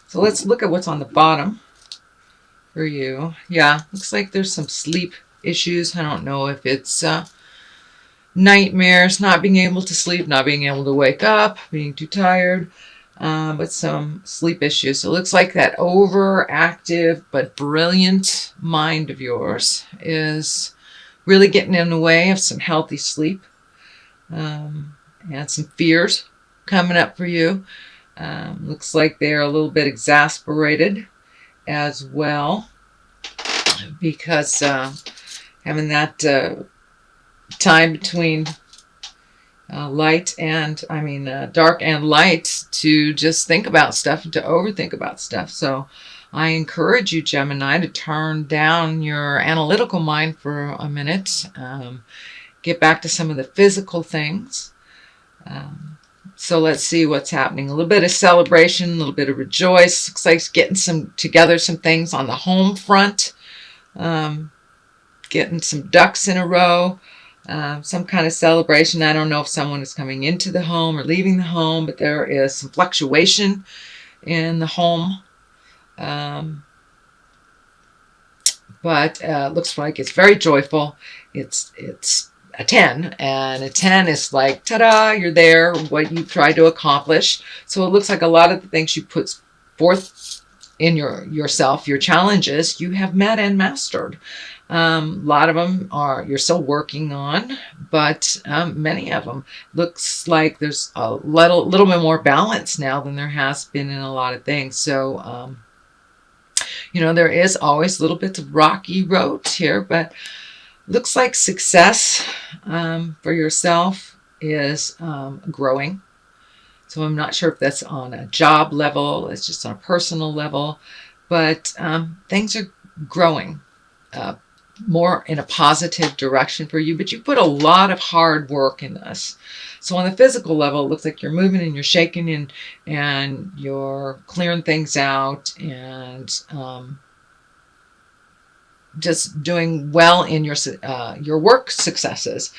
So let's look at what's on the bottom for you. Yeah, looks like there's some sleep issues. I don't know if it's nightmares, not being able to sleep, not being able to wake up, being too tired, but some sleep issues. So it looks like that overactive but brilliant mind of yours is really getting in the way of some healthy sleep, and some fears coming up for you. Looks like they're a little bit exasperated as well, because having that time between dark and light to just think about stuff and to overthink about stuff. So I encourage you, Gemini, to turn down your analytical mind for a minute, get back to some of the physical things. So let's see what's happening. A little bit of celebration, a little bit of rejoice. Looks like getting some things on the home front, getting some ducks in a row. Some kind of celebration. I don't know if someone is coming into the home or leaving the home, but there is some fluctuation in the home. But looks like it's very joyful. It's a 10, and a 10 is like, ta-da, you're there, what you tried to accomplish. So it looks like a lot of the things you put forth in yourself, your challenges, you have met and mastered. A lot of them you're still working on, but many of them looks like there's a little bit more balance now than there has been in a lot of things. So, there is always little bits of rocky roads here, but looks like success for yourself is growing. So I'm not sure if that's on a job level, it's just on a personal level, but things are growing more in a positive direction for you, but you put a lot of hard work in this. So on the physical level, it looks like you're moving and you're shaking and you're clearing things out and just doing well in your work successes.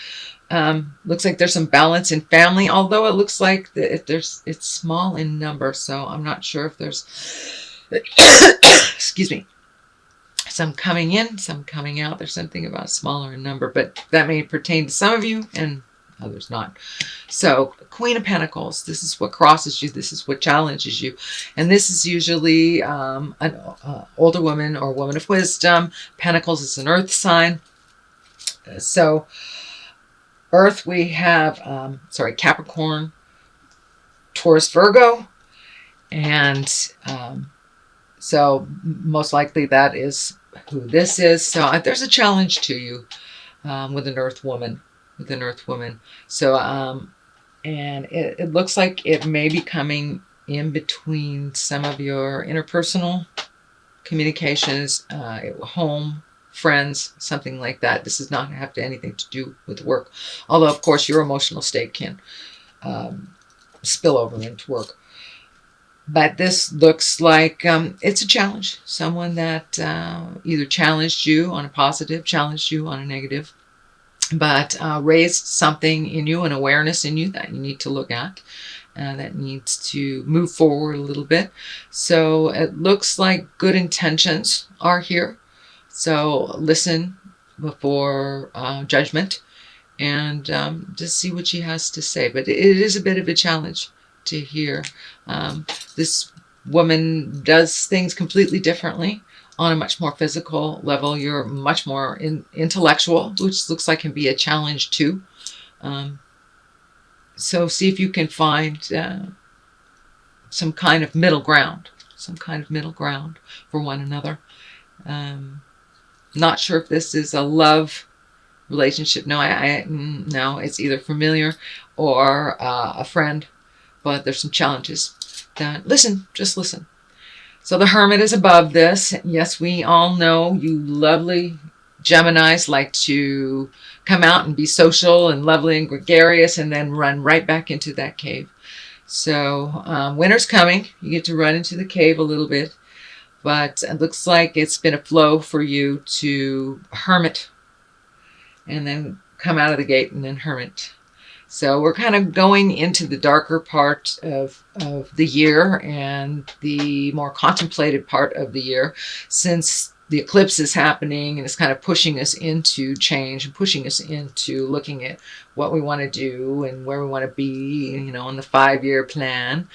Looks like there's some balance in family, although it looks like it's small in number, so I'm not sure if there's excuse me, some coming in, some coming out. There's something about smaller in number, but that may pertain to some of you and others not. So Queen of Pentacles, this is what crosses you, this is what challenges you, and this is usually an older woman or woman of wisdom. Pentacles is an earth sign. So earth, we have Capricorn, Taurus, Virgo, and so most likely that is who this is. So there's a challenge to you with an earth woman. So and it looks like it may be coming in between some of your interpersonal communications, home, friends, something like that. This does not have anything to do with work, although of course your emotional state can spill over into work. But this looks like it's a challenge. Someone that either challenged you on a positive, challenged you on a negative, but raised something in you, an awareness in you that you need to look at, that needs to move forward a little bit. So it looks like good intentions are here. So listen before judgment, and just see what she has to say. But it is a bit of a challenge to hear. This woman does things completely differently on a much more physical level. You're much more intellectual, which looks like can be a challenge too. So see if you can find some kind of middle ground for one another. Not sure if this is a love relationship. No, no, it's either familiar or a friend, but there's some challenges. Just listen. So the Hermit is above this. Yes, we all know you lovely Geminis like to come out and be social and lovely and gregarious and then run right back into that cave. So winter's coming. You get to run into the cave a little bit, but it looks like it's been a flow for you to hermit and then come out of the gate and then hermit. So we're kind of going into the darker part of the year and the more contemplated part of the year, since the eclipse is happening and it's kind of pushing us into change and pushing us into looking at what we want to do and where we want to be, you know, on the 5-year plan.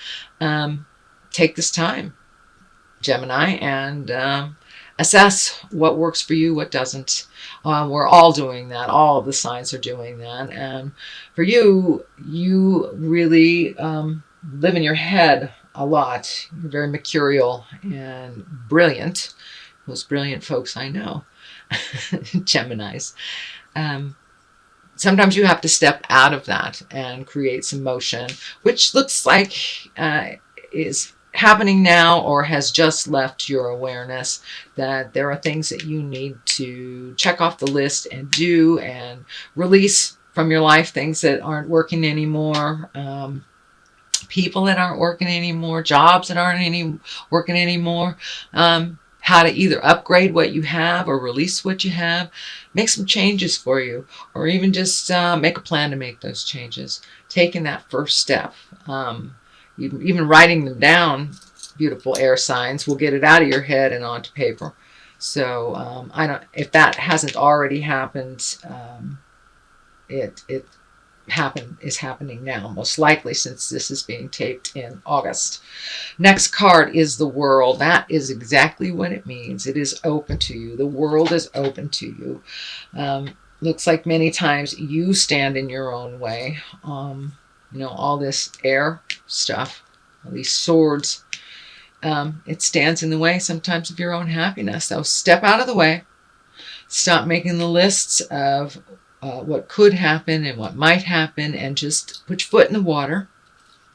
Take this time, Gemini, and assess what works for you, what doesn't. We're all doing that. All of the signs are doing that. And for you, you really live in your head a lot. You're very mercurial and brilliant. Most brilliant folks I know, Geminis. Sometimes you have to step out of that and create some motion, which looks like is happening now or has just left your awareness, that there are things that you need to check off the list and do and release from your life, things that aren't working anymore, people that aren't working anymore, jobs that aren't working anymore, how to either upgrade what you have or release what you have, make some changes for you, or even just make a plan to make those changes. Taking that first step. Even writing them down, beautiful air signs, will get it out of your head and onto paper. So if that hasn't already happened, it is happening now, most likely, since this is being taped in August. Next card is the World. That is exactly what it means. It is open to you. The world is open to you. Looks like many times you stand in your own way. You know, all this air stuff, all these swords, it stands in the way sometimes of your own happiness. So step out of the way. Stop making the lists of what could happen and what might happen, and just put your foot in the water.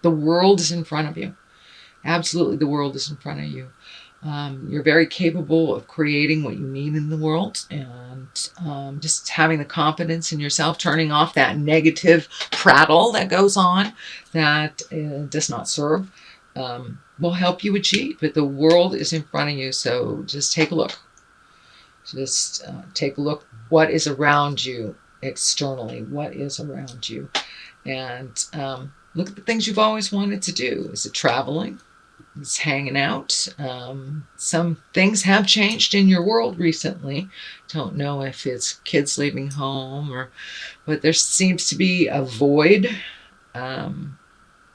The world is in front of you. Absolutely, the world is in front of you. You're very capable of creating what you need in the world, and just having the confidence in yourself, turning off that negative prattle that goes on that does not serve, will help you achieve. But the world is in front of you, so just take a look. Just take a look what is around you externally, what is around you, and look at the things you've always wanted to do. Is it traveling? It's hanging out. Some things have changed in your world recently. Don't know if it's kids leaving home, but there seems to be a void on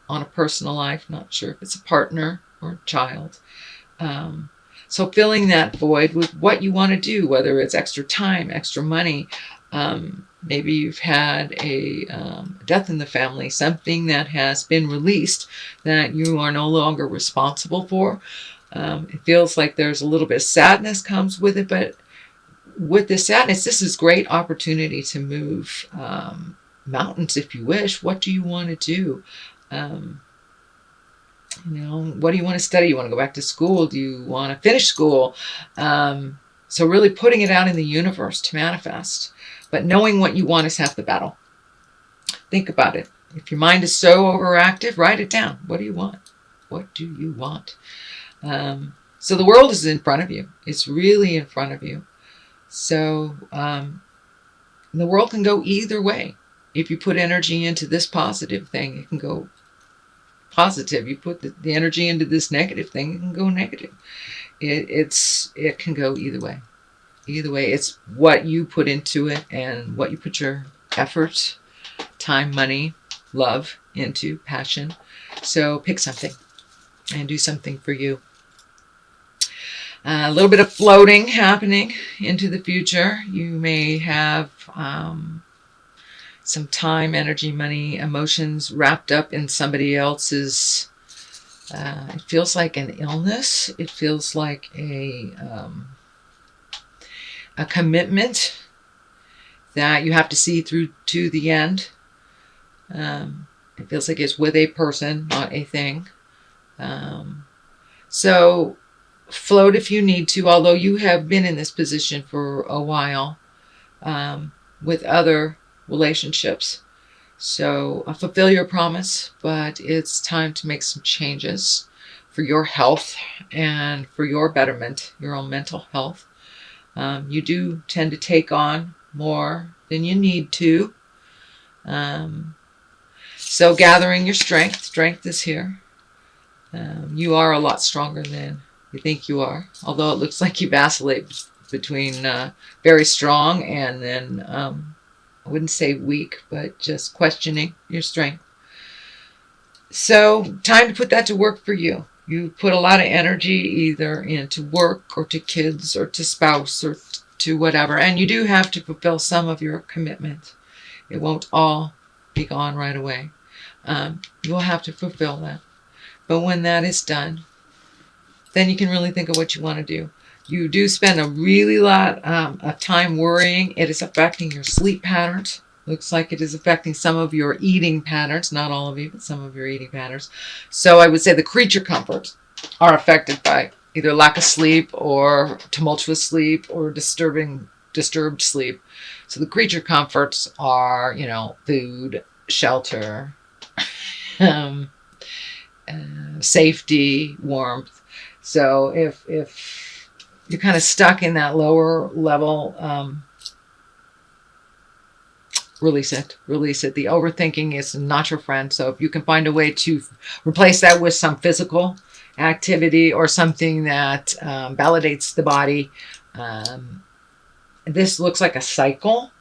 a personal life. Not sure if it's a partner or a child. So filling that void with what you want to do, whether it's extra time, extra money. Maybe you've had a death in the family, something that has been released that you are no longer responsible for. It feels like there's a little bit of sadness comes with it, but with the sadness, this is great opportunity to move mountains if you wish. What do you want to do? You know, what do you want to study? You want to go back to school? Do you want to finish school? So really putting it out in the universe to manifest. But knowing what you want is half the battle. Think about it. If your mind is so overactive, write it down. What do you want? What do you want? So the world is in front of you. It's really in front of you. So the world can go either way. If you put energy into this positive thing, it can go positive. You put the energy into this negative thing, it can go negative. It can go either way. Either way, it's what you put into it and what you put your effort, time, money, love into, passion. So pick something and do something for you. A little bit of floating happening into the future. You may have some time, energy, money, emotions wrapped up in somebody else's. It feels like an illness. It feels like a commitment that you have to see through to the end. It feels like it's with a person, not a thing. So float if you need to, although you have been in this position for a while with other relationships. So fulfill your promise, but it's time to make some changes for your health and for your betterment, your own mental health. You do tend to take on more than you need to. So gathering your strength. Strength is here. You are a lot stronger than you think you are. Although it looks like you vacillate between very strong and then, I wouldn't say weak, but just questioning your strength. So time to put that to work for you. You put a lot of energy either into work or to kids or to spouse or to whatever. And you do have to fulfill some of your commitment. It won't all be gone right away. You'll have to fulfill that. But when that is done, then you can really think of what you want to do. You do spend a really lot of time worrying. It is affecting your sleep patterns. Looks like it is affecting some of your eating patterns. Not all of you, but some of your eating patterns. So I would say the creature comforts are affected by either lack of sleep or tumultuous sleep or disturbed sleep. So the creature comforts are, you know, food, shelter, safety, warmth. So if you're kind of stuck in that lower level, release it. The overthinking is not your friend. So if you can find a way to replace that with some physical activity or something that validates the body. This looks like a cycle,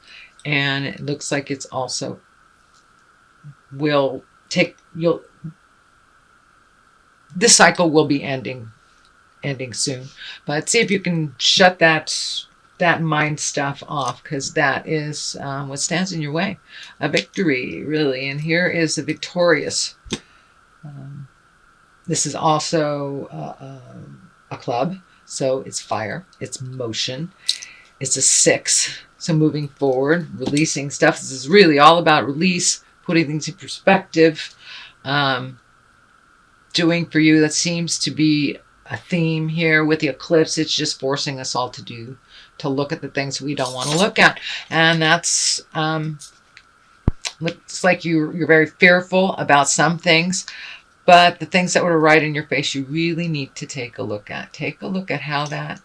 and it looks like it's also this cycle will be ending soon. But see if you can shut that mind stuff off, because that is what stands in your way. A victory, really. And here is a victorious. This is also a club. So it's fire. It's motion. It's a 6. So moving forward, releasing stuff. This is really all about release, putting things in perspective, doing for you. That seems to be a theme here with the eclipse. It's just forcing us all to look at the things we don't want to look at. And that's, looks like you're very fearful about some things, but the things that were right in your face, you really need to take a look at. Take a look at how that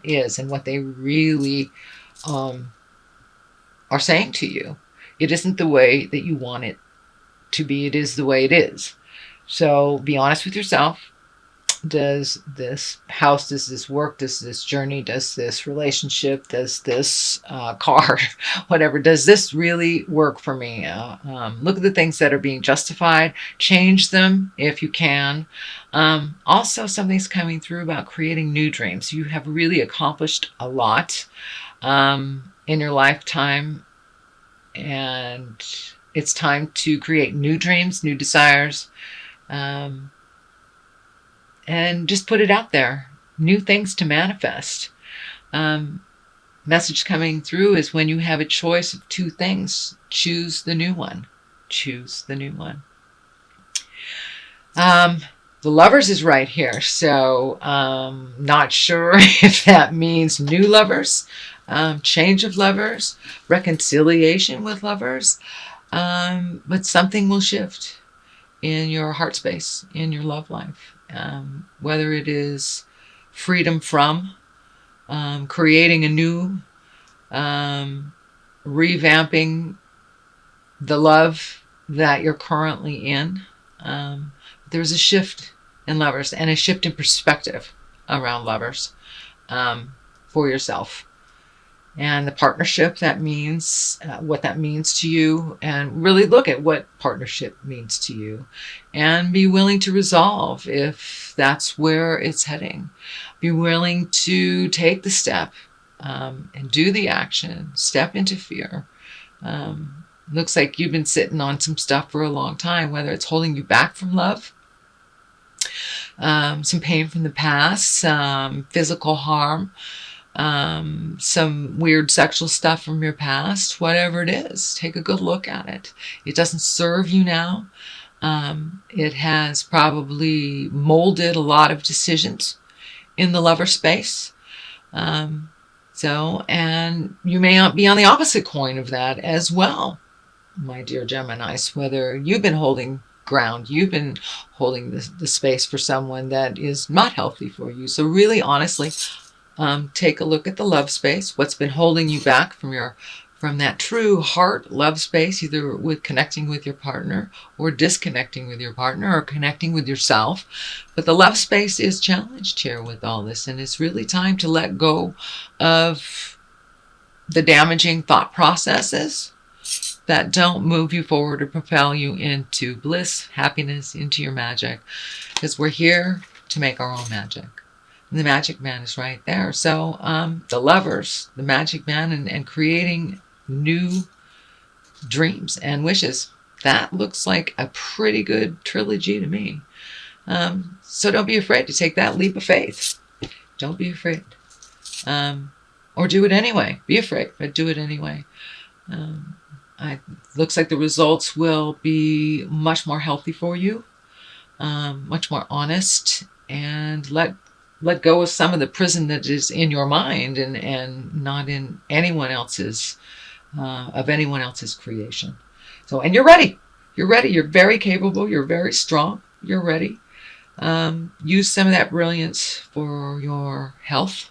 is and what they really are saying to you. It isn't the way that you want it to be. It is the way it is. So be honest with yourself. Does this house, does this work, does this journey, does this relationship, does this car, whatever, does this really work for me? Look at the things that are being justified. Change them if you can. Also, something's coming through about creating new dreams. You have really accomplished a lot in your lifetime, and it's time to create new dreams, new desires, and just put it out there. New things to manifest. Message coming through is when you have a choice of 2 things, choose the new one. Choose the new one. The Lovers is right here. So not sure if that means new lovers, change of lovers, reconciliation with lovers. But something will shift in your heart space, in your love life. Whether it is freedom from, creating a new, revamping the love that you're currently in. There's a shift in lovers and a shift in perspective around lovers for yourself. And the partnership, that means what that means to you, and really look at what partnership means to you and be willing to resolve if that's where it's heading. Be willing to take the step and do the action, step into fear. Looks like you've been sitting on some stuff for a long time, whether it's holding you back from love, some pain from the past, some physical harm, some weird sexual stuff from your past, whatever it is. Take a good look at it. It doesn't serve you now. It has probably molded a lot of decisions in the lover space. And you may be on the opposite coin of that as well, my dear Geminis, whether you've been holding ground, you've been holding the space for someone that is not healthy for you. So really, honestly, take a look at the love space, what's been holding you back from your from that true heart love space, either with connecting with your partner or disconnecting with your partner or connecting with yourself. But the love space is challenged here with all this, and it's really time to let go of the damaging thought processes that don't move you forward or propel you into bliss, happiness, into your magic, because we're here to make our own magic. And the magic man is right there. So the lovers, the magic man, and creating new dreams and wishes. That looks like a pretty good trilogy to me. So don't be afraid to take that leap of faith. Don't be afraid. Or do it anyway. Be afraid, but do it anyway. Looks like the results will be much more healthy for you, much more honest, and let go of some of the prison that is in your mind and not in anyone else's of anyone else's creation. So, and you're ready. You're ready. You're very capable. You're very strong. You're ready. Use some of that brilliance for your health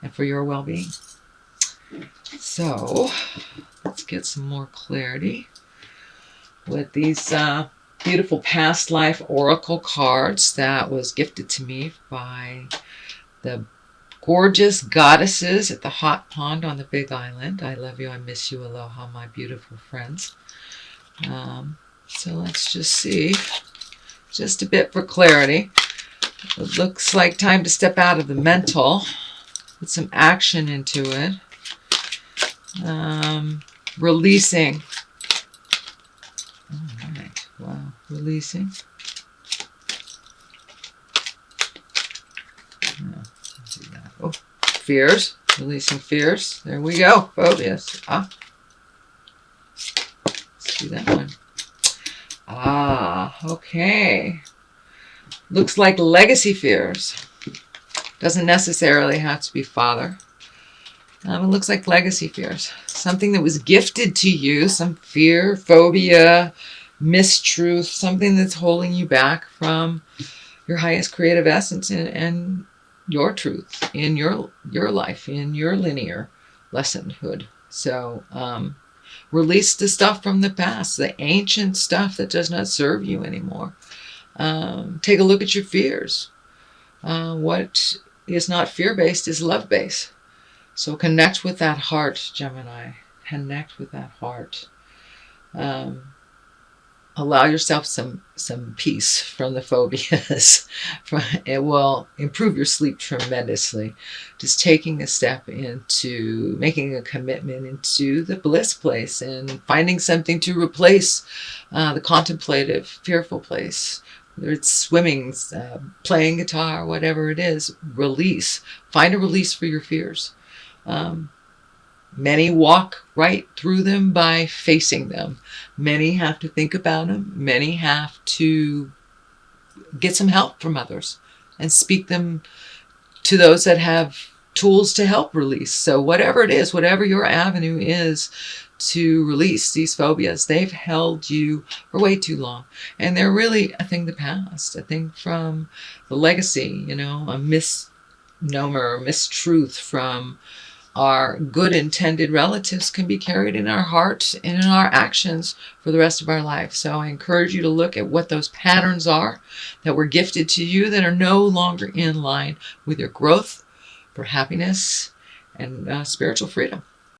and for your well-being. So, let's get some more clarity with these beautiful past life oracle cards that was gifted to me by the gorgeous goddesses at the hot pond on the Big Island. I love you, I miss you, aloha, my beautiful friends. So let's just see, just a bit for clarity. It looks like time to step out of the mental, put some action into it. Releasing. All right, wow, releasing. Oh, fears, releasing fears. There we go. Phobias. Let's do that one. Okay. Looks like legacy fears. Doesn't necessarily have to be father. It looks like legacy fears. Something that was gifted to you, some fear, phobia, mistruth, something that's holding you back from your highest creative essence and your truth in your life, in your linear lessonhood. So release the stuff from the past, the ancient stuff that does not serve you anymore. Take a look at your fears. What is not fear-based is love-based. So connect with that heart, Gemini. Connect with that heart. Allow yourself some peace from the phobias. It will improve your sleep tremendously. Just taking a step into making a commitment into the bliss place and finding something to replace the contemplative, fearful place. Whether it's swimming, playing guitar, whatever it is, release. Find a release for your fears. Many walk right through them by facing them. Many have to think about them. Many have to get some help from others and speak them to those that have tools to help release. So whatever it is, whatever your avenue is to release these phobias, they've held you for way too long. And they're really a thing of the past, a thing from the legacy, a misnomer, mistruth from our good intended relatives can be carried in our heart and in our actions for the rest of our life. So I encourage you to look at what those patterns are that were gifted to you that are no longer in line with your growth for happiness and spiritual freedom.